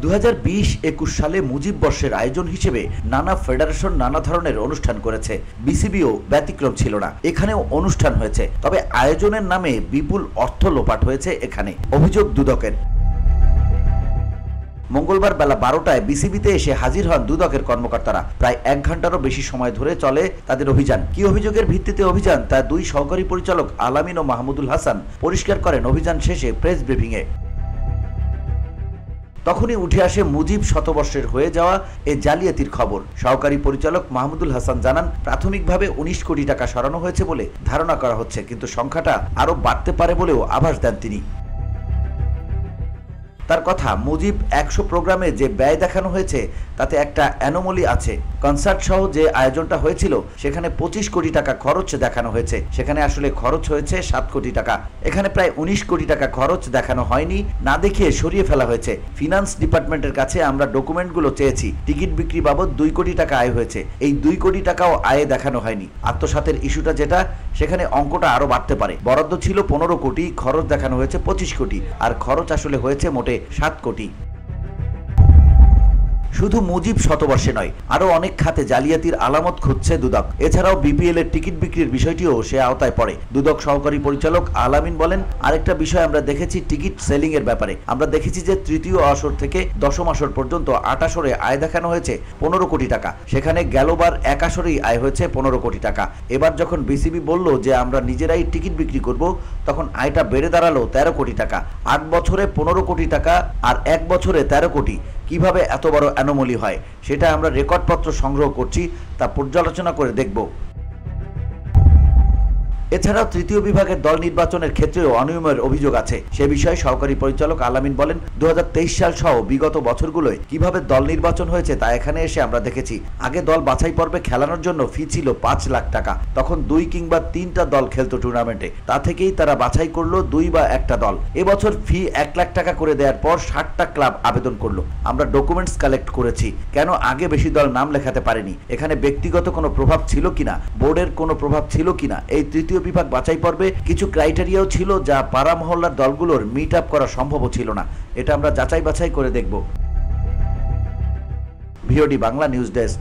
2020-21 সালে মুজিব বর্ষের আয়োজন হিসেবে নানা ফেডারেশন নানা ধরনের অনুষ্ঠান করেছে। বিসিবিও ব্যতিক্রম ছিল না, এখানেও অনুষ্ঠান হয়েছে, তবে আয়োজনের নামে বিপুল অর্থ লোপাট হয়েছে। এখানে অভিযোগ দুদকের। মঙ্গলবার বেলা 12টায় বিসিবিতে এসে হাজির হন দুদকের কর্মকর্তারা। প্রায় 1 ঘন্টারও বেশি সময় ধরে চলে তাদের অভিযান। কি অভিযোগের ভিত্তিতে অভিযান তা দুই সহকারী পরিচালক আলামিন ও মাহমুদুল হাসান পরিষ্কার করেন অভিযান শেষে প্রেস ব্রিফিংয়ে। তখনই উঠে আসে মুজিব শতবর্ষের হয়ে যাওয়া এ জালিয়াতির খবর। সহকারী পরিচালক মাহমুদুল হাসান জানান, প্রাথমিকভাবে 19 কোটি টাকা সরানো হয়েছে বলে ধারণা করা হচ্ছে, কিন্তু সংখ্যাটা আরও বাড়তে পারে বলেও আভাস দেন তিনি। তার কথা, মুজিব 100 প্রোগ্রামে যে ব্যয় দেখানো হয়েছে তাতে একটা অ্যানোমলি আছে। কনসার্ট সহ যে আয়োজনটা হয়েছিল সেখানে 25 কোটি টাকা খরচ দেখানো হয়েছে, সেখানে আসলে খরচ হয়েছে 7 কোটি টাকা। এখানে প্রায় 19 কোটি টাকা খরচ দেখানো হয়নি, না দেখিয়ে সরিয়ে ফেলা হয়েছে। ফিনান্স ডিপার্টমেন্টের কাছে আমরা ডকুমেন্টগুলো চেয়েছি। টিকিট বিক্রি বাবদ 2 কোটি টাকা আয় হয়েছে, এই 2 কোটি টাকাও আয়ে দেখানো হয়নি। আত্মসাতের ইস্যুটা যেটা, সেখানে অঙ্কটা আরো বাড়তে পারে। বরাদ্দ ছিল 15 কোটি, খরচ দেখানো হয়েছে 25 কোটি, আর খরচ আসলে হয়েছে মোটে 7 কোটি। শুধু মুজিব শতবর্ষে নয়, আরো অনেক খাতে জালিয়াতির আলামত খুঁজছে দুদক। এছাড়াও বিপিএল এর টিকিট বিক্রির বিষয়টিও সে আওতায় পড়ে। দুদক সহকারী পরিচালক আলামিন বলেন, আরেকটা বিষয় আমরা দেখেছি টিকিট সেলিং এর ব্যাপারে। আমরা দেখেছি যে তৃতীয় আসর থেকে দশম আসর পর্যন্ত 8 আসরে আয় দেখানো হয়েছে 15 কোটি টাকা, সেখানে গেলবার 1 আসরেই আয় হয়েছে 15 কোটি টাকা। এবার যখন বিসিবি বলল যে আমরা নিজেরাই টিকিট বিক্রি করব, তখন আয়টা বেড়ে দাঁড়ালো 13 কোটি টাকা। 8 বছরে 15 কোটি টাকা আর 1 বছরে 13 কোটি। কিভাবে এত বড় অ্যানোমলি হয় সেটা আমরা রেকর্ডপত্র সংগ্রহ করছি, তা পর্যালোচনা করে দেখব। এছাড়াও তৃতীয় বিভাগের দল নির্বাচনের ক্ষেত্রেও অনিয়মের অভিযোগ আছে। সে বিষয়ে সহকারী পরিচালক আলামিন বলেন, 2023 সাল সহ বিগত বছরগুলোয় কিভাবে দল নির্বাচন হয়েছে তা এখানে এসে আমরা দেখেছি। আগে দল বাছাই পর্বে খেলানোর জন্য ফি ছিল 5 লাখ টাকা, তখন 2 কিংবা 3টা দল খেলতো টুর্নামেন্টে, তা থেকেই তারা বাছাই করলো 2 বা 1টা দল। এবছর ফি 1 লাখ টাকা করে দেওয়ার পর 60টা ক্লাব আবেদন করলো। আমরা ডকুমেন্টস কালেক্ট করেছি, কেন আগে বেশি দল নাম লেখাতে পারেনি, এখানে ব্যক্তিগত কোনো প্রভাব ছিল কিনা, বোর্ডের কোনো প্রভাব ছিল কিনা। এই তৃতীয় বিভাগ বাছাই পর্বে কিছু ক্রাইটেরিয়াও ছিল যা পাড়া মহল্লার দলগুলোর মিট আপ করা সম্ভব ছিল না, এটা আমরা যাচাই বাছাই করে দেখব। VOD Bangla news desk.